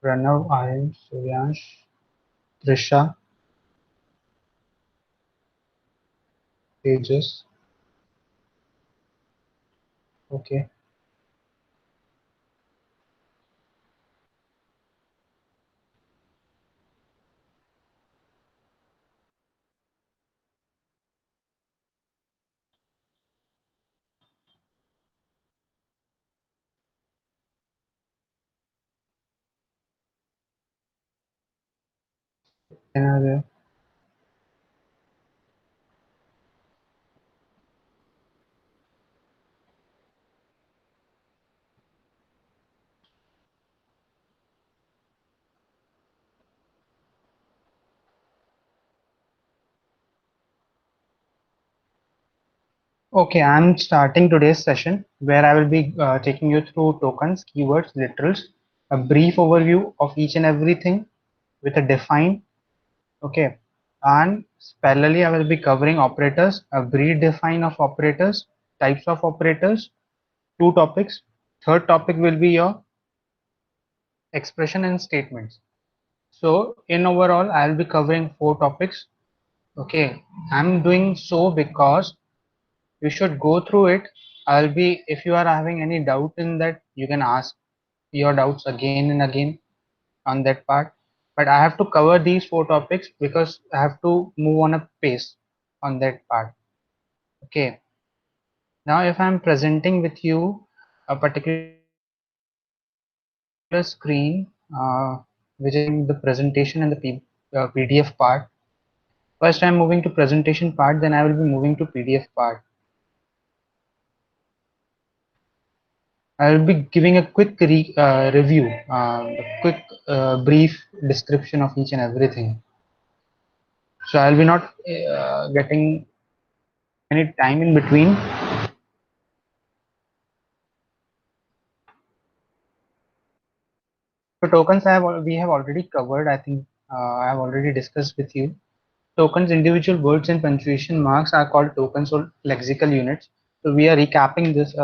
Pranav, Aryan, Suryansh, Trisha, Tejas. Okay. Another. Okay, I'm starting today's session where I will be taking you through tokens, keywords, literals, a brief overview of each and everything with a define. Okay, and parallelly I will be covering operators, a brief define of operators, types of operators, two topics. Third topic will be your expression and statements. So in overall, I'll be covering four topics. Okay, I'm doing so because you should go through it. I'll be, if you are having any doubt in that, you can ask your doubts again and again on that part. But I have to cover these four topics because I have to move on a pace on that part. Okay. Now, if I'm presenting with you a particular screen, which is the presentation and the PDF part. First, I'm moving to presentation part, then I will be moving to PDF part. I will be giving a quick review, a quick brief description of each and everything. So I'll be not getting any time in between. So tokens we have already covered. I think I have already discussed with you. Tokens, individual words and punctuation marks are called tokens or lexical units. So we are recapping this,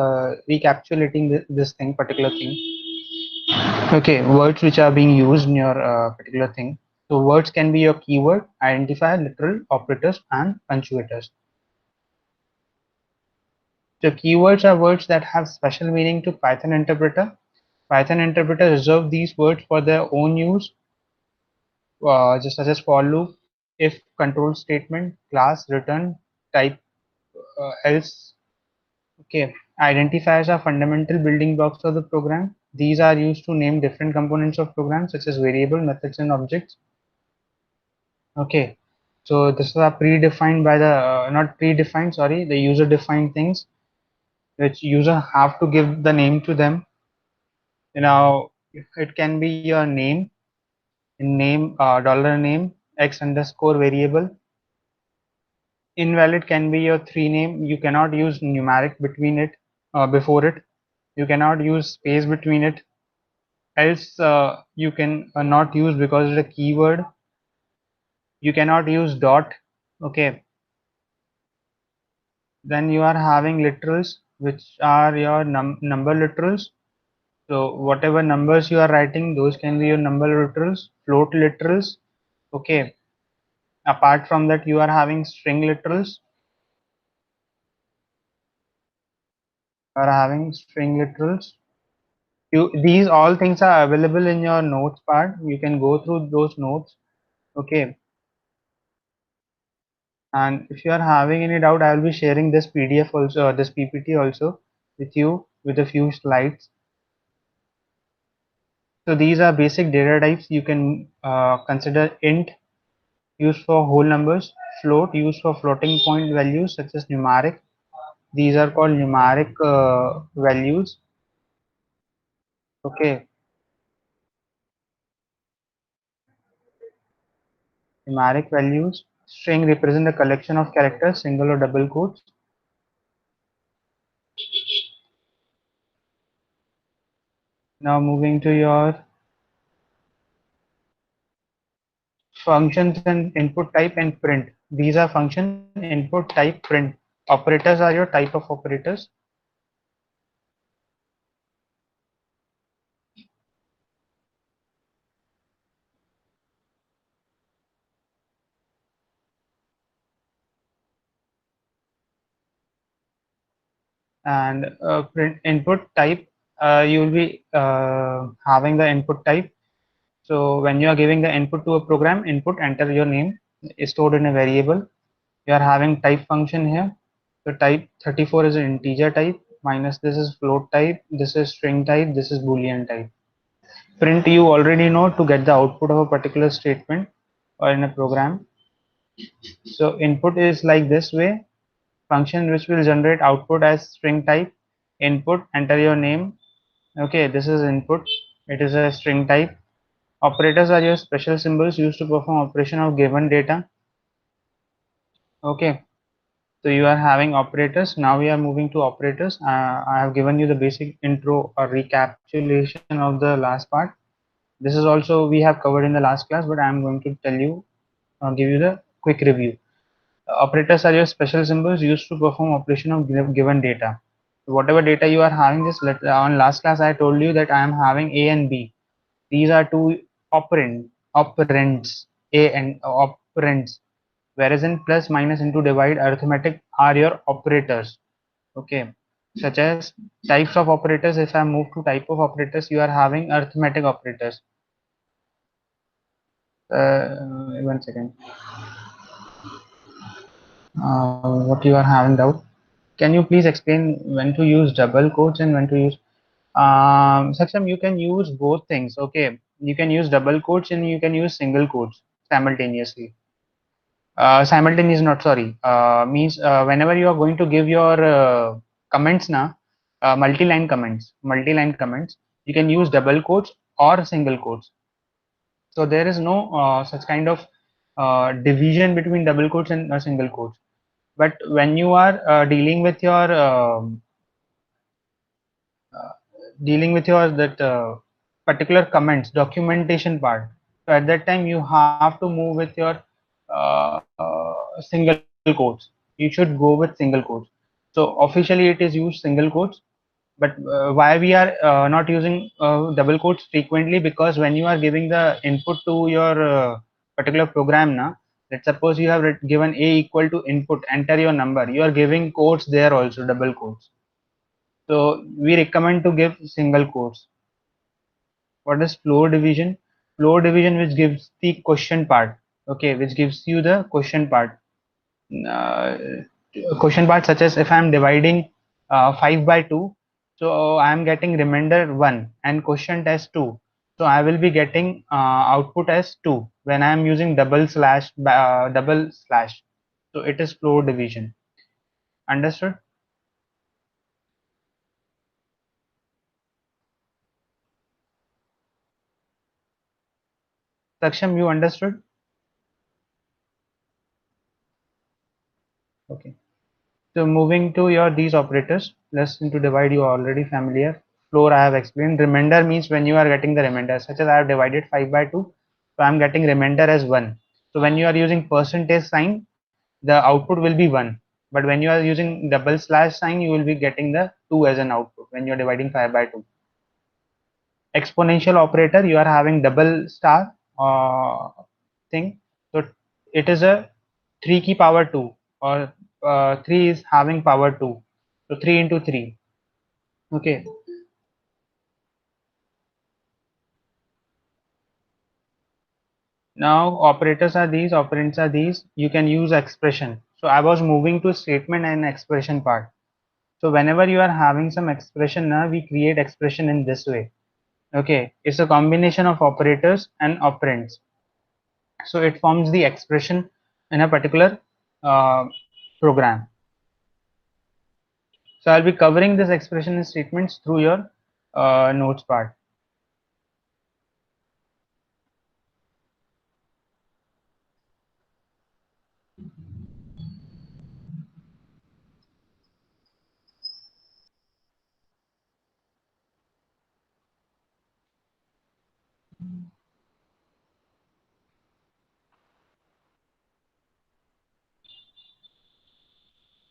recapitulating this thing, particular thing. Okay, words which are being used in your particular thing. So words can be your keyword, identifier, literal, operators, and punctuators. So keywords are words that have special meaning to Python interpreter. Python interpreter reserve these words for their own use, just such as for loop, if, control statement, class, return, type, else. Okay, identifiers are fundamental building blocks of the program. These are used to name different components of programs such as variable, methods, and objects. Okay, so this are predefined by the not predefined, sorry, the user defined things which user have to give the name to them. Now it can be your name, name, dollar name, x underscore variable. Invalid can be your three name. You cannot use numeric between it, before it. You cannot use space between it. Else you can not use because it's a keyword. You cannot use dot. Okay, then you are having literals which are your number literals. So whatever numbers you are writing, those can be your number literals, float literals. Okay, apart from that you are having string literals. You are having string literals. These all things are available in your notes part. You can go through those notes. Okay, and if you are having any doubt, I will be sharing this PDF also, this PPT also with you with a few slides. So these are basic data types. You can consider int, used for whole numbers, float, used for floating point values such as numeric. These are called numeric values. Okay, numeric values. String represent a collection of characters, single or double quotes. Now moving to your functions and input type and print. These are function, input type, print. Operators are your type of operators. And print input type, you will be having the input type. So when you are giving the input to a program, input, enter your name is stored in a variable. You are having type function here. So type 34 is an integer type, minus this is float type, this is string type, this is boolean type. Print you already know to get the output of a particular statement or in a program. So input is like this way, function which will generate output as string type, input, enter your name. Okay, this is input, it is a string type. Operators are your special symbols used to perform operation of given data. Okay, so you are having operators. Now we are moving to operators. I have given you the basic intro or recapitulation of the last part. This is also we have covered in the last class, but I am going to tell you, give you the quick review. Operators are your special symbols used to perform operation of given data. Whatever data you are having, this on last class I told you that I am having A and B. These are two operands, A and operands. Whereas in plus, minus, into, divide, arithmetic are your operators. Okay, such as types of operators. If I move to type of operators, you are having arithmetic operators. One second. What you are having doubt? Can you please explain when to use double quotes and when to use? Saksham, you can use both things. Okay, you can use double quotes and you can use single quotes simultaneously. Simultaneous, not sorry, means whenever you are going to give your comments now, multi-line comments, you can use double quotes or single quotes. So there is no such kind of division between double quotes and single quotes. But when you are dealing with your that particular comments documentation part, so at that time you have to move with your single quotes. You should go with single quotes. So officially it is used single quotes, but why we are not using double quotes frequently, because when you are giving the input to your particular program now, let's suppose you have given a equal to input, enter your number, you are giving quotes there also, double quotes. So we recommend to give single quotes. What is floor division? Floor division which gives the question part. Okay, which gives you the question part. Uh, Question part such as if I am dividing 5 by 2, so I am getting remainder 1 and question as 2. So I will be getting output as 2 when I am using double slash. So it is floor division. Understood? Saksham, you understood? Okay. So moving to your these operators, less into divide you are already familiar. Floor I have explained. Remainder means when you are getting the remainder, such as I have divided 5 by 2, so I am getting remainder as 1. So when you are using percentage sign, the output will be 1. But when you are using double slash sign, you will be getting the 2 as an output when you are dividing 5 by 2. Exponential operator, you are having double star thing. So it is a 3 key power 2, or 3 is having power 2. So 3 into 3. Okay. Now operators are these, operands are these. You can use expression. So I was moving to statement and expression part. So whenever you are having some expression, now we create expression in this way. Okay, it's a combination of operators and operands. So it forms the expression in a particular uh, program. So I'll be covering this expression and statements through your notes part.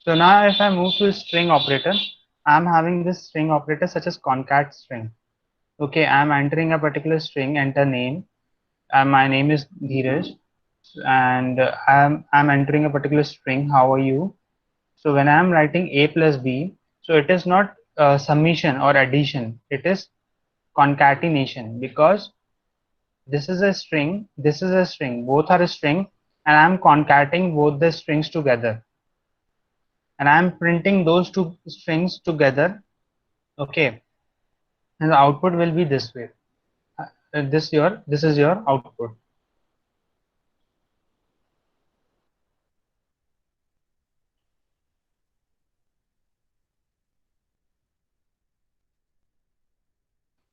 So now if I move to string operator, I'm having this string operator such as concat string. Okay, I'm entering a particular string, enter name. My name is Dheeraj, and I'm entering a particular string. How are you? So when I'm writing a plus b, So it is not summation or addition, it is concatenation, because this is a string, both are a string, and I'm concatenating both the strings together, and I'm printing those two strings together. Okay, and the output will be this way. This is your output.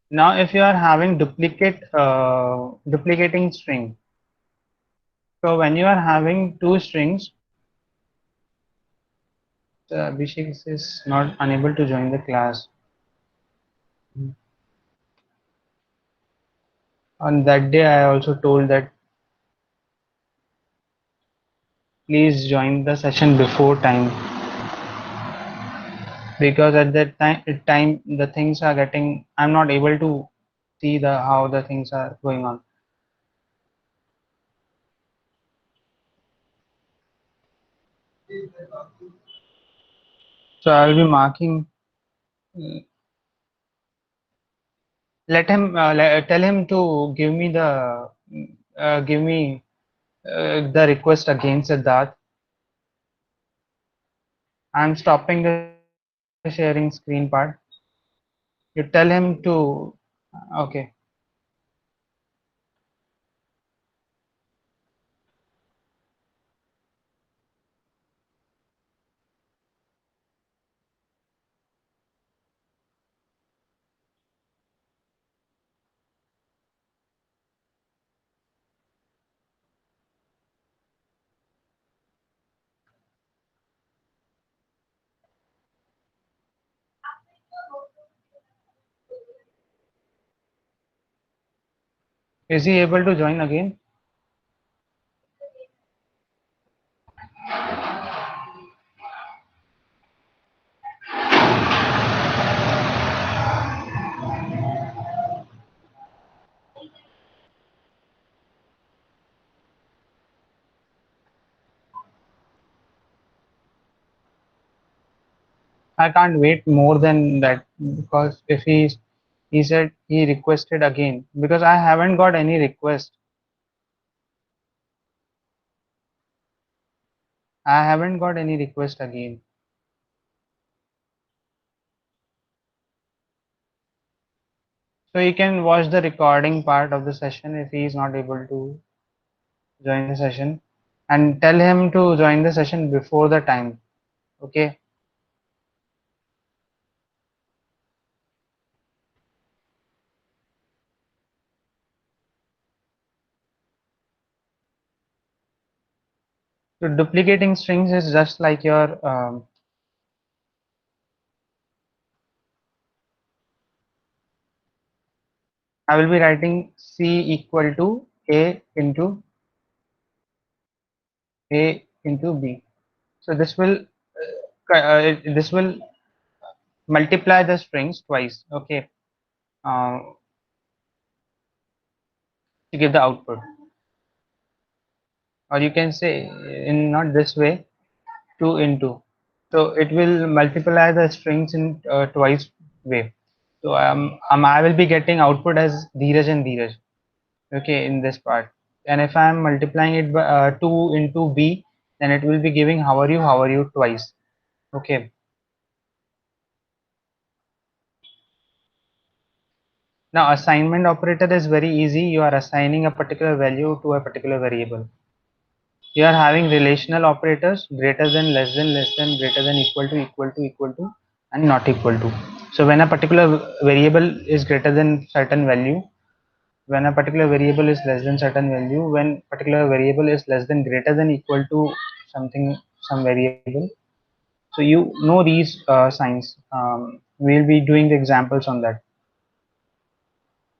Now if you are having duplicating string, so when you are having two strings, Abhishek is not unable to join the class. On that day I also told that please join the session before time, because at that time the things are getting, I'm not able to see the how the things are going on. So I will be marking. Let him tell him to give me the request again, Siddharth. I'm stopping the sharing screen part. You tell him to. Okay. Is he able to join again? I can't wait more than that, because if he said he requested again, because I haven't got any request. I haven't got any request again. So you can watch the recording part of the session if he is not able to join the session, and tell him to join the session before the time. Okay. So duplicating strings is just like your I will be writing C equal to A into B. So this will multiply the strings twice. Okay, to give the output, or you can say in not this way, 2 into. So it will multiply the strings in twice way. So I will be getting output as Dheeraj and Dheeraj. Okay, in this part. And if I am multiplying it by 2 into B, then it will be giving how are you twice. Okay. Now assignment operator is very easy. You are assigning a particular value to a particular variable. You are having relational operators, greater than, less than, greater than, equal to, and not equal to. So when a particular variable is greater than certain value, when a particular variable is less than certain value, when particular variable is less than, greater than, equal to something, some variable. So you know these signs. We'll be doing the examples on that.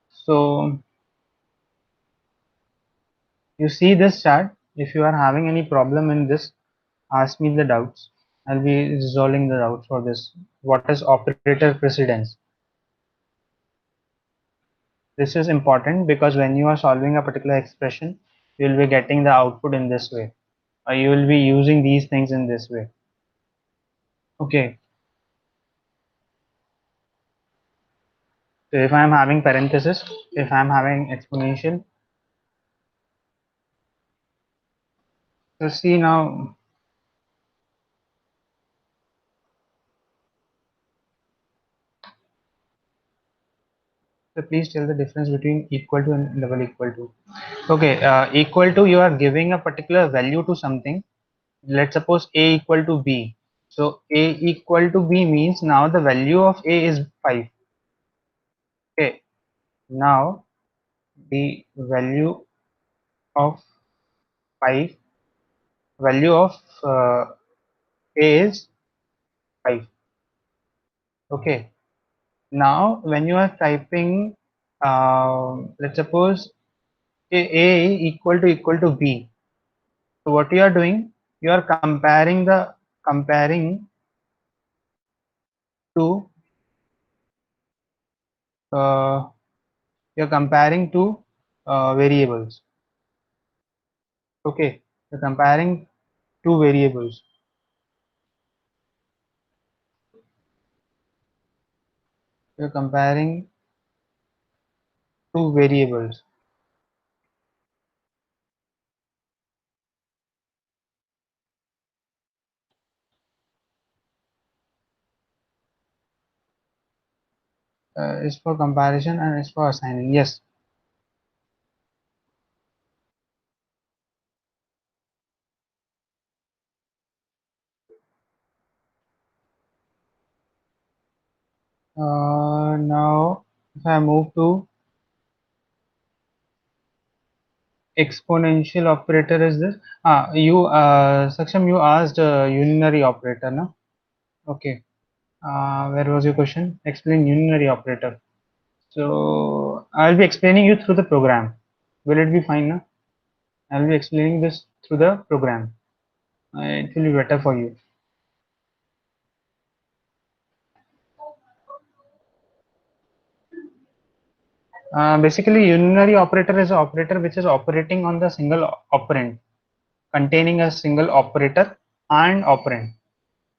So you see this chart. If you are having any problem in this, ask me the doubts. I'll be resolving the doubts for this. What is operator precedence? This is important because when you are solving a particular expression, you will be getting the output in this way, or you will be using these things in this way. Okay. So if I'm having parenthesis, if I'm having exponential, so see now, so please tell the difference between equal to and double equal to. Okay, equal to, you are giving a particular value to something. Let's suppose a equal to b. So a equal to b means now the value of a is 5. Okay, now the of 5 value of uh, a is 5. Okay, now when you are typing, let's suppose a equal to b. So what you are doing, you are comparing to uh, you're comparing to variables. Okay, you're comparing two variables. You're comparing two variables. Is for comparison and is for assigning. Yes. Now if I move to exponential operator, is this? You Saksham, you asked unary operator, no? Okay. Where was your question? Explain unary operator. So I'll be explaining you through the program. Will it be fine now? I'll be explaining this through the program. It will be better for you. Basically, unary operator is an operator which is operating on the single operand, containing a single operator and operand.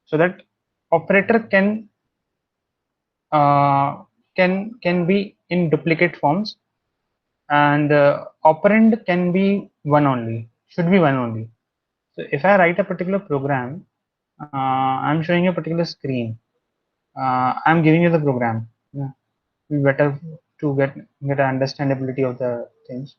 So that operator uh, can be in duplicate forms, and operand can be one only, should be one only. So if I write a particular program, I'm showing you a particular screen. I'm giving you the program. Yeah, it'll be better to get an understandability of the things.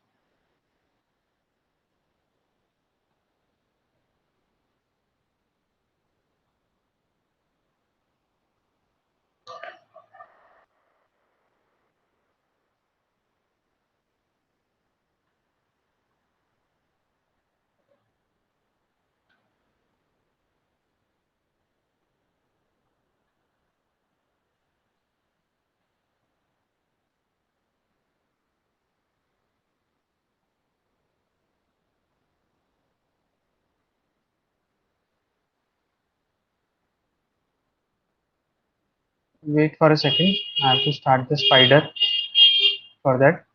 Wait for a second. I have to start the spider for that.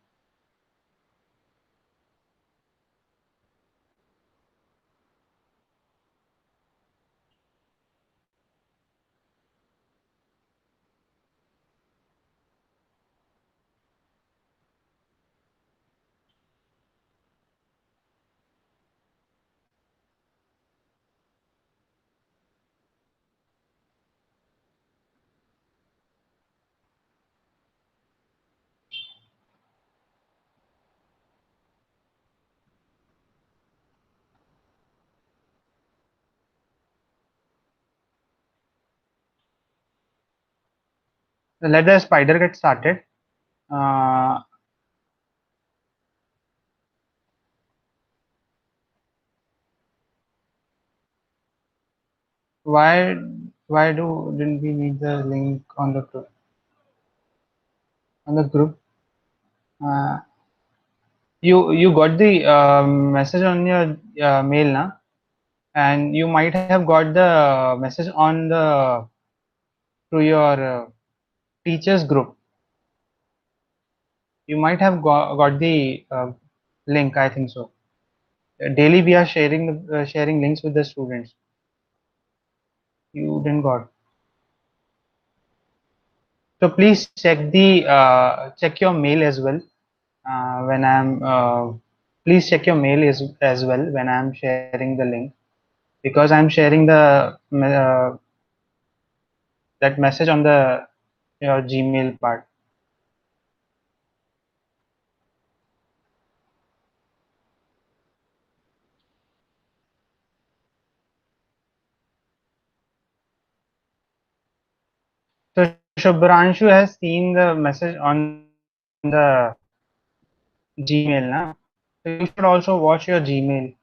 Let the spider get started. Uh, why didn't we need the link on the group? Uh, you got the message on your mail na, and you might have got the message on the to your teachers group. You might have got the link. I think so. Daily we are sharing links with the students. You didn't got. So please check your mail as well when I'm please check your mail as well when I'm sharing the link, because I'm sharing the that message on the your Gmail part. So Shubhranshu has seen the message on the Gmail now. So you should also watch your Gmail.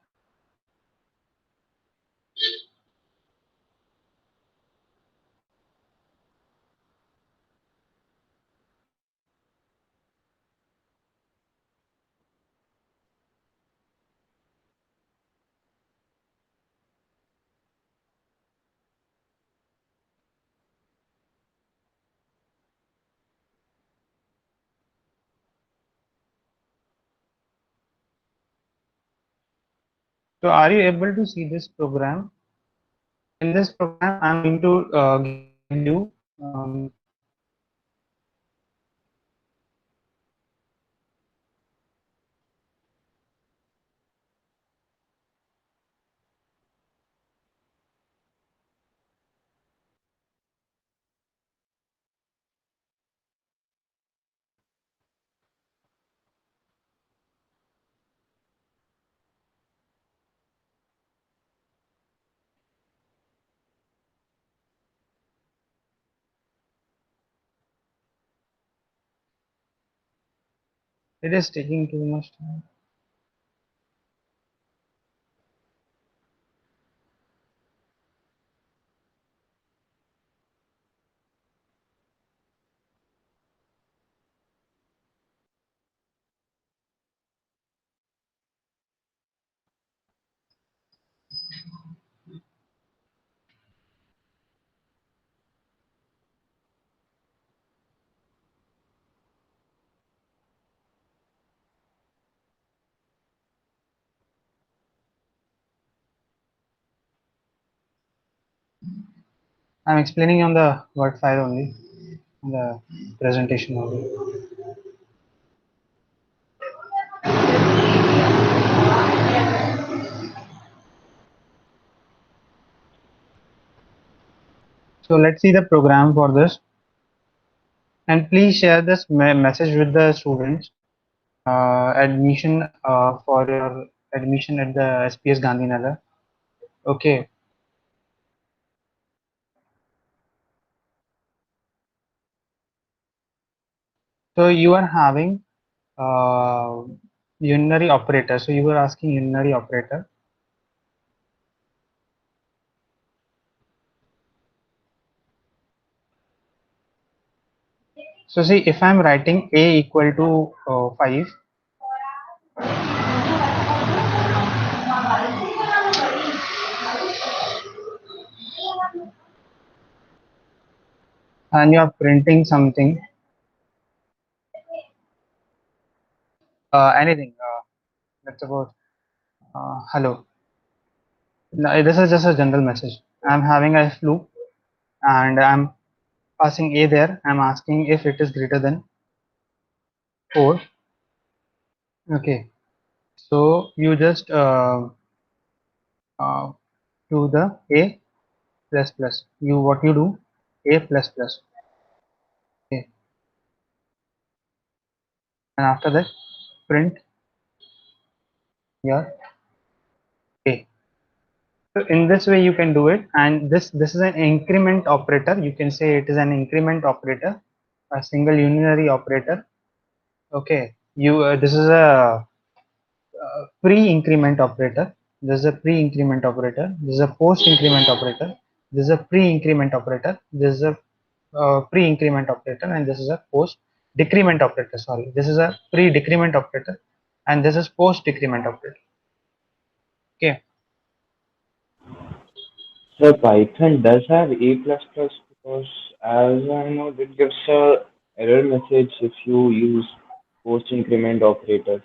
So are you able to see this program? In this program, I'm going to give you it is taking too much time. I'm explaining on the Word file only, on the presentation only. So let's see the program for this, and please share this message with the students. Admission for your admission at the SPS Gandhinagar. Okay, so you are having uh, unary operator. So you were asking unary operator. So see, if I'm writing a equal to 5, and you are printing something, anything. Let's suppose hello. No, this is just a general message. I'm having a flu, and I'm passing a there. I'm asking if it is greater than 4. Okay, so you just uh, do the a plus plus. You what you do, a plus plus. Okay, and after that print your a. So in this way you can do it, and this is an increment operator. You can say it is an increment operator, a single unary operator. Okay, you this is a pre-increment operator. This is a pre-increment operator. This is a post-increment operator. This is a pre-increment operator. This is a pre-increment operator, and this is a post-decrement operator. Sorry, this is a pre-decrement operator, and this is post-decrement operator. Okay. So Python does have A++ because as I know, it gives a error message if you use post increment operators.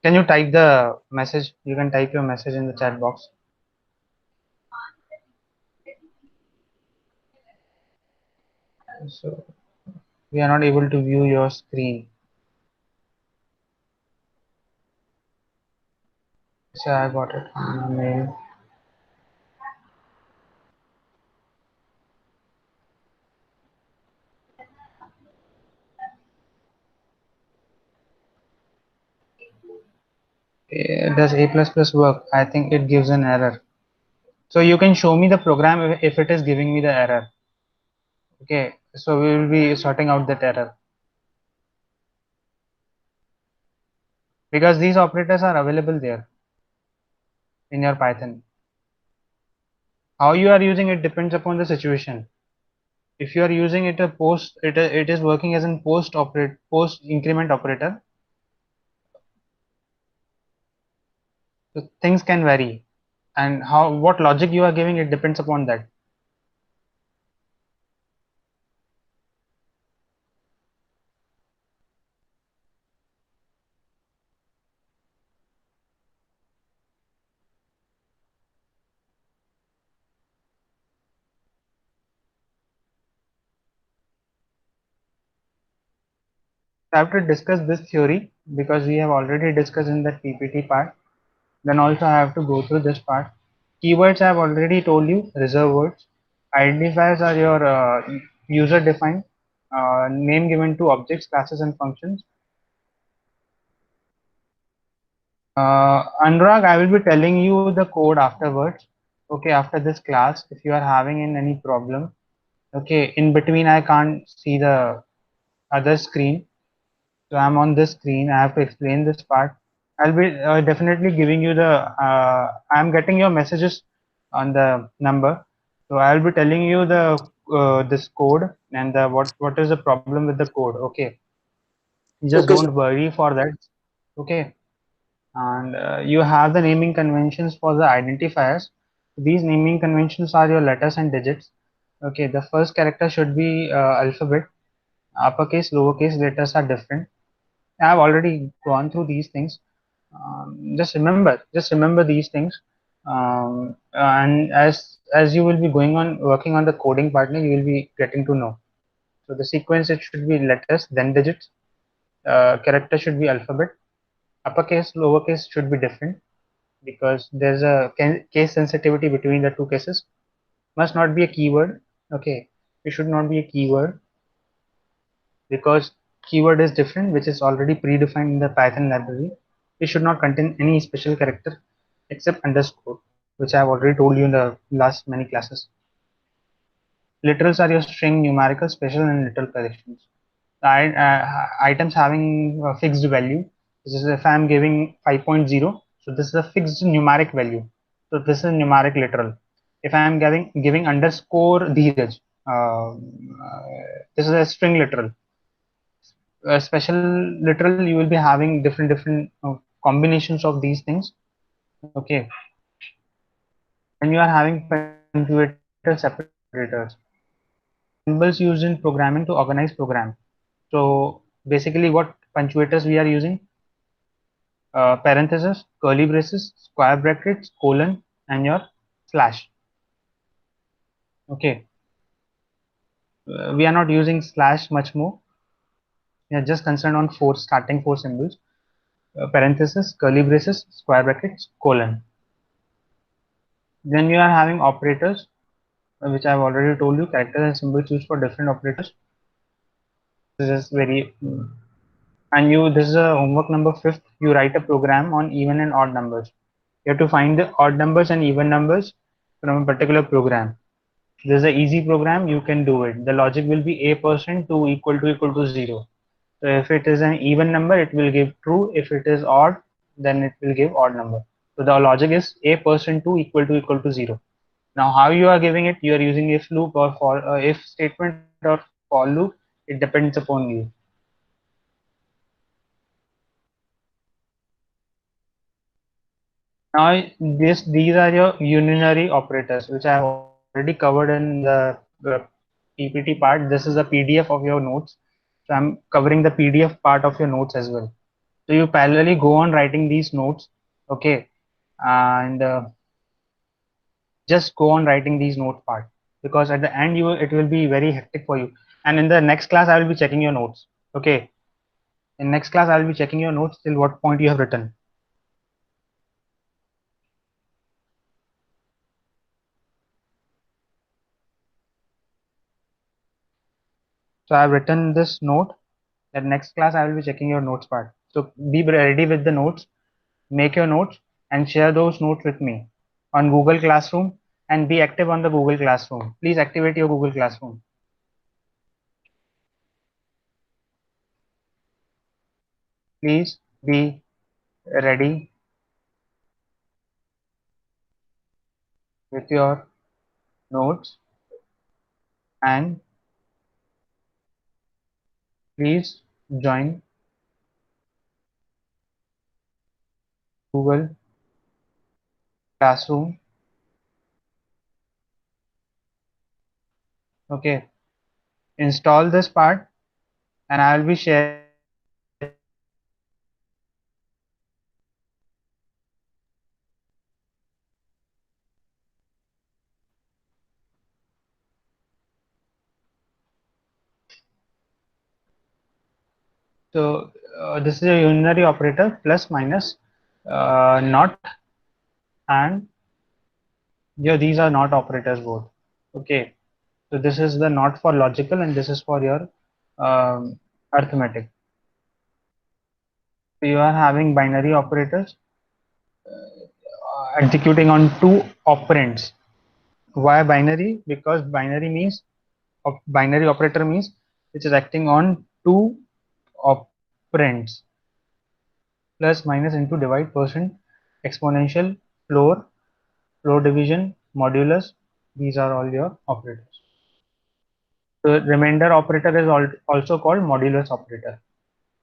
Can you type the message? You can type your message in the chat box. So we are not able to view your screen. So I got it on the mail. Does A++ work? I think it gives an error. So you can show me the program if it is giving me the error. Okay, so we will be sorting out that error because these operators are available there in your Python. How you are using it depends upon the situation. If you are using it a post, it is working as a post increment operator. So things can vary, and how what logic you are giving it depends upon that. I have to discuss this theory because we have already discussed in the PPT part. Then also I have to go through this part. Keywords I have already told you, reserve words. Identifiers are your user defined name given to objects, classes and functions. Anurag, I will be telling you the code afterwards. Okay, after this class, if you are having any problem. Okay, in between I can't see the other screen. So I'm on this screen. I have to explain this part. I'll be definitely giving you the. I'm getting your messages on the number. So I'll be telling you the this code and the, what is the problem with the code. Okay, just Okay, sir. don't worry for that. Okay, and you have the naming conventions for the identifiers. These naming conventions are your letters and digits. Okay, the first character should be alphabet. Uppercase, lowercase letters are different. I've already gone through these things. Just remember these things. And as you will be going on working on the coding partner, you will be getting to know. So the sequence, it should be letters, then digits. Character should be alphabet. Uppercase, lowercase should be different because there's a case sensitivity between the two cases. Must not be a keyword. Okay, it should not be a keyword because keyword is different, which is already predefined in the Python library. It should not contain any special character except underscore, which I have already told you in the last many classes. Literals are your string, numerical, special, and literal collections. Items having a fixed value. This is if I am giving 5.0, so this is a fixed numeric value. So this is numeric literal. If I am giving underscore Dheeraj, this is a string literal. Special literal, you will be having different combinations of these things. Okay, and you are having punctuator separators, symbols used in programming to organize program. So basically what punctuators we are using: parenthesis, curly braces, square brackets, colon, and your slash. Okay, we are not using slash much more. We are just concerned on starting four symbols: parenthesis, curly braces, square brackets, colon. Then you are having operators, which I've already told you, characters and symbols used for different operators. This is very, and you, this is a homework number 5th. You write a program on even and odd numbers. You have to find the odd numbers and even numbers from a particular program. This is an easy program. You can do it. The logic will be a% to equal to 0. So if it is an even number, it will give true. If it is odd, then it will give odd number. So the logic is a% to equal to 0. Now, how you are giving it, you are using if loop or for if statement or for loop. It depends upon you. Now, these are your unary operators, which I have already covered in the PPT part. This is a PDF of your notes. So I'm covering the PDF part of your notes as well. So you parallelly go on writing these notes, okay, and just go on writing these note part because at the end it will be very hectic for you. And in the next class, I will be checking your notes. Okay. In next class, I will be checking your notes till what point you have written. So I have written this note. That next class, I will be checking your notes part. So be ready with the notes. Make your notes and share those notes with me on Google Classroom, and be active on the Google Classroom. Please activate your Google Classroom. Please be ready with your notes, and please join Google Classroom. Okay, install this part, and I will be sharing your notes with you. So this is a unary operator, plus minus, not, and yeah, these are not operators both. Okay, so this is the not for logical, and this is for your arithmetic. So you are having binary operators executing on two operands. Why binary? Because binary means, binary operator means which is acting on two operands. Plus minus into divide, percent, exponential, floor division, modulus. These are all your operators. The remainder operator is also called modulus operator.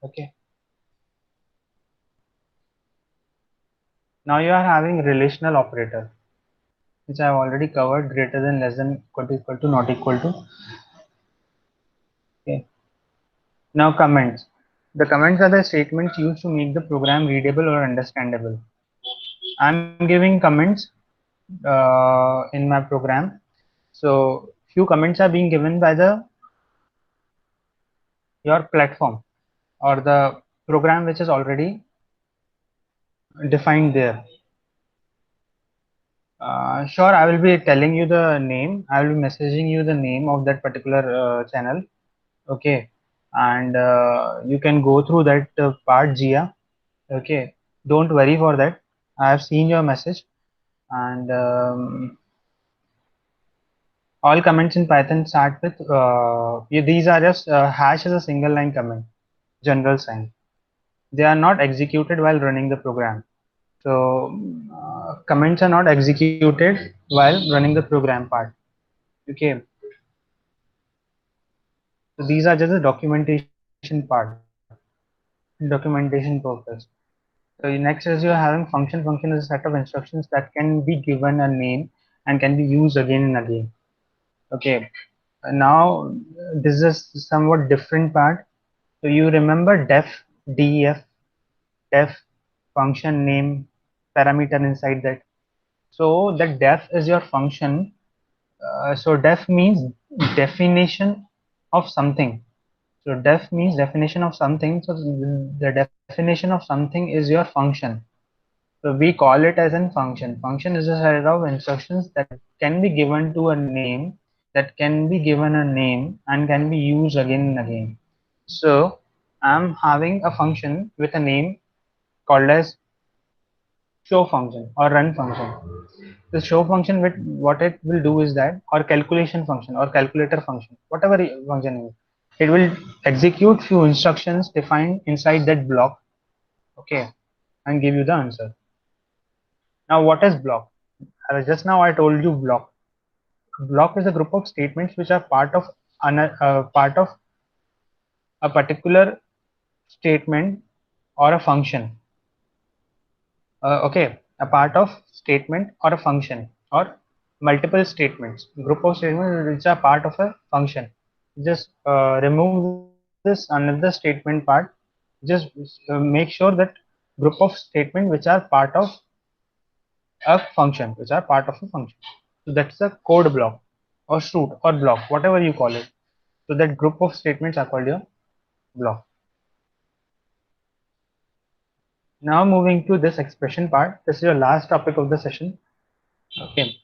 Okay. Now you are having relational operator, which I have already covered, greater than, less than, equal to, not equal to. Okay. Now comments. The comments are the statements used to make the program readable or understandable. I'm giving comments in my program. So few comments are being given by the your platform or the program which is already defined there. Sure, I will be telling you the name. I will be messaging you the name of that particular channel. Okay, and you can go through that part, Jia. Okay, don't worry for that. I have seen your message, and all comments in Python start with these are just hash is a single line comment, general sign. They are not executed while running the program. So comments are not executed while running the program part. Okay, so these are just the documentation part, documentation purpose. So next is you're having function. Function is a set of instructions that can be given a name and can be used again and again. Okay, now this is somewhat different part. So you remember def, def function name parameter inside that. So the def is your function. So def means definition of something. So def means definition of something. So the definition of something is your function. So we call it as a function. Function is a set of instructions that can be given to a name, that can be given a name and can be used again and again. So I'm having a function with a name called as show function or run function. The show function, with what it will do is that, or calculation function or calculator function, whatever function is, it will execute few instructions defined inside that block. Okay, and give you the answer. Now what is block? Just now I told you block. Block is a group of statements which are part of a particular statement or a function. Okay, a part of statement or a function, or multiple statements, group of statements which are part of a function. Just remove this another statement part. Just make sure that group of statements which are part of a function, which are part of a function. So that's a code block or shoot or block, whatever you call it. So that group of statements are called your block. Now moving to this expression part. This is your last topic of the session. Okay,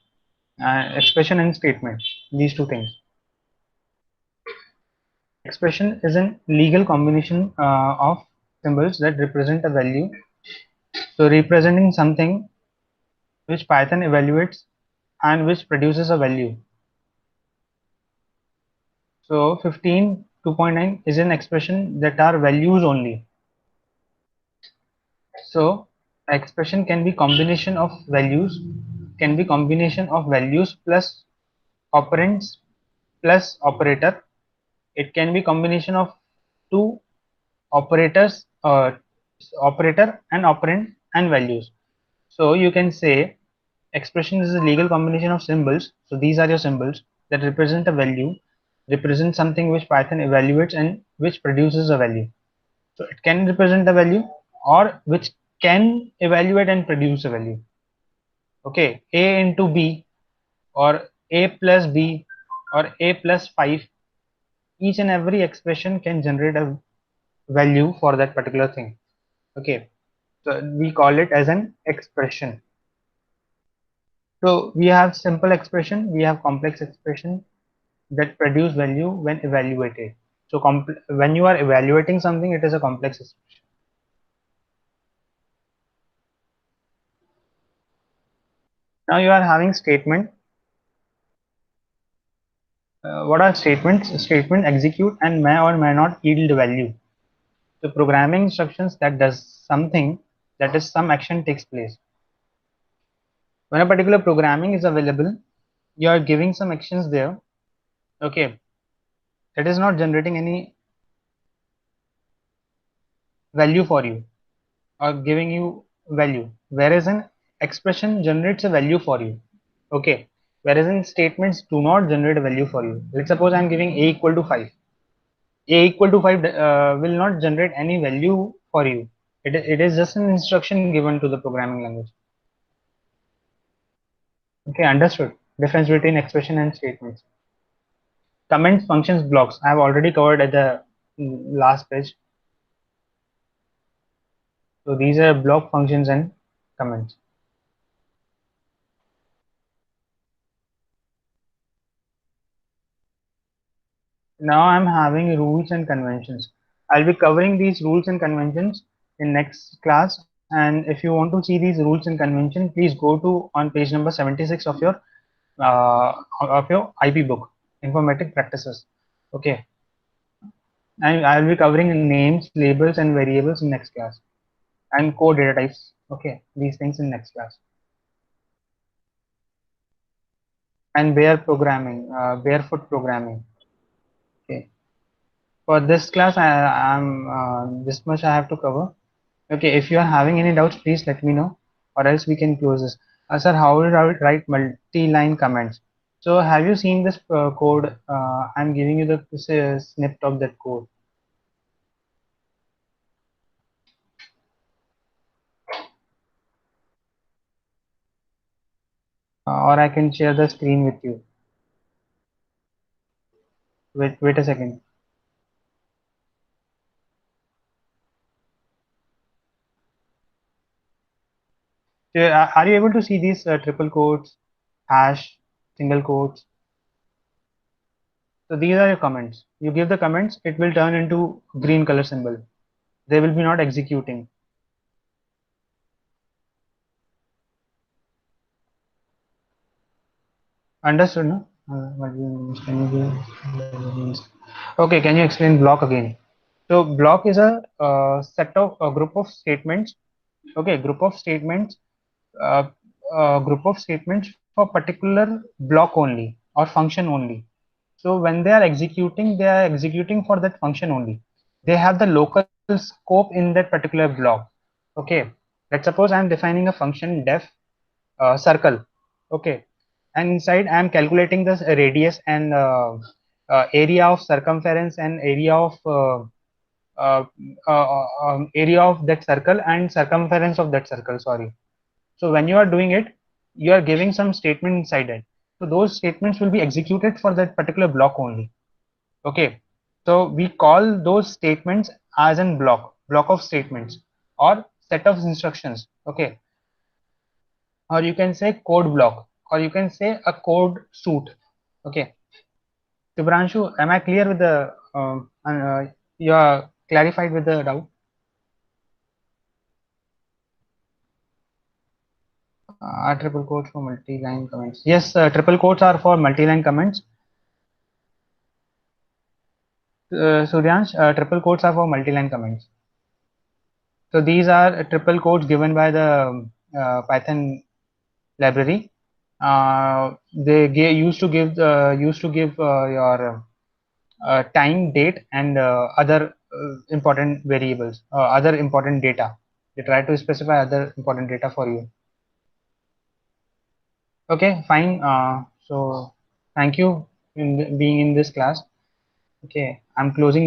expression and statement. These two things. Expression is a legal combination of symbols that represent a value. So representing something which Python evaluates and which produces a value. So 15.2.9 is an expression that are values only. So expression can be combination of values, plus operands plus operator. It can be combination of two operators, operator and operand and values. So you can say expression is a legal combination of symbols. So these are your symbols that represent a value, represent something which Python evaluates and which produces a value. So it can represent a value or which can evaluate and produce a value. Okay, A into B or A plus B or A plus 5, each and every expression can generate a value for that particular thing. Okay, so we call it as an expression. So we have simple expression, we have complex expression that produce value when evaluated. So when you are evaluating something, it is a complex expression. Now you are having statement. What are statements? Statement execute and may or may not yield value. So programming instructions that does something, that is some action takes place. When a particular programming is available, you are giving some actions there. Okay, it is not generating any value for you or giving you value, whereas an expression generates a value for you. Okay, whereas in statements do not generate a value for you. Let's suppose I'm giving a equal to 5. A equal to 5 will not generate any value for you. It is just an instruction given to the programming language. Okay, understood. Difference between expression and statements. Comments, functions, blocks. I have already covered at the last page. So these are block functions and comments. Now I'm having rules and conventions. I'll be covering these rules and conventions in next class. And if you want to see these rules and conventions, please go to on page number 76 of your IP book, Informatic Practices. Okay, and I'll be covering names, labels, and variables in next class, and core data types. Okay, these things in next class. And barefoot programming. Okay, for this class, I'm this much I have to cover. Okay, if you are having any doubts, please let me know, or else we can close this. Sir, how will I write multi-line comments? So have you seen this code? I'm giving you the snippet of that code. Or I can share the screen with you. Wait a second. So, are you able to see these triple quotes, hash, single quotes? So these are your comments. You give the comments, it will turn into green color symbol. They will be not executing. Understood, no? Okay, can you explain block again? So block is a group of statements. Okay, uh, group of statements for particular block only or function only. So when they are executing for that function only. They have the local scope in that particular block. Okay, let's suppose I'm defining a function def circle. Okay, and inside I'm calculating this radius and area of circumference and uh, area of that circle and circumference of that circle. Sorry. So when you are doing it, you are giving some statement inside it. So those statements will be executed for that particular block only. Okay, so we call those statements as in block of statements or set of instructions. Okay, or you can say code block, or you can say a code suite. Okay, Subhranshu, am I clear with the you are clarified with the doubt? Triple quotes for multi-line comments. Yes, triple quotes are for multi-line comments. Suryansh, triple quotes are for multi-line comments. So these are triple quotes given by the Python library. They used to give your time, date, and other important variables, other important data. They try to specify other important data for you. Okay, fine. So thank you in being in this class. Okay, I'm closing this.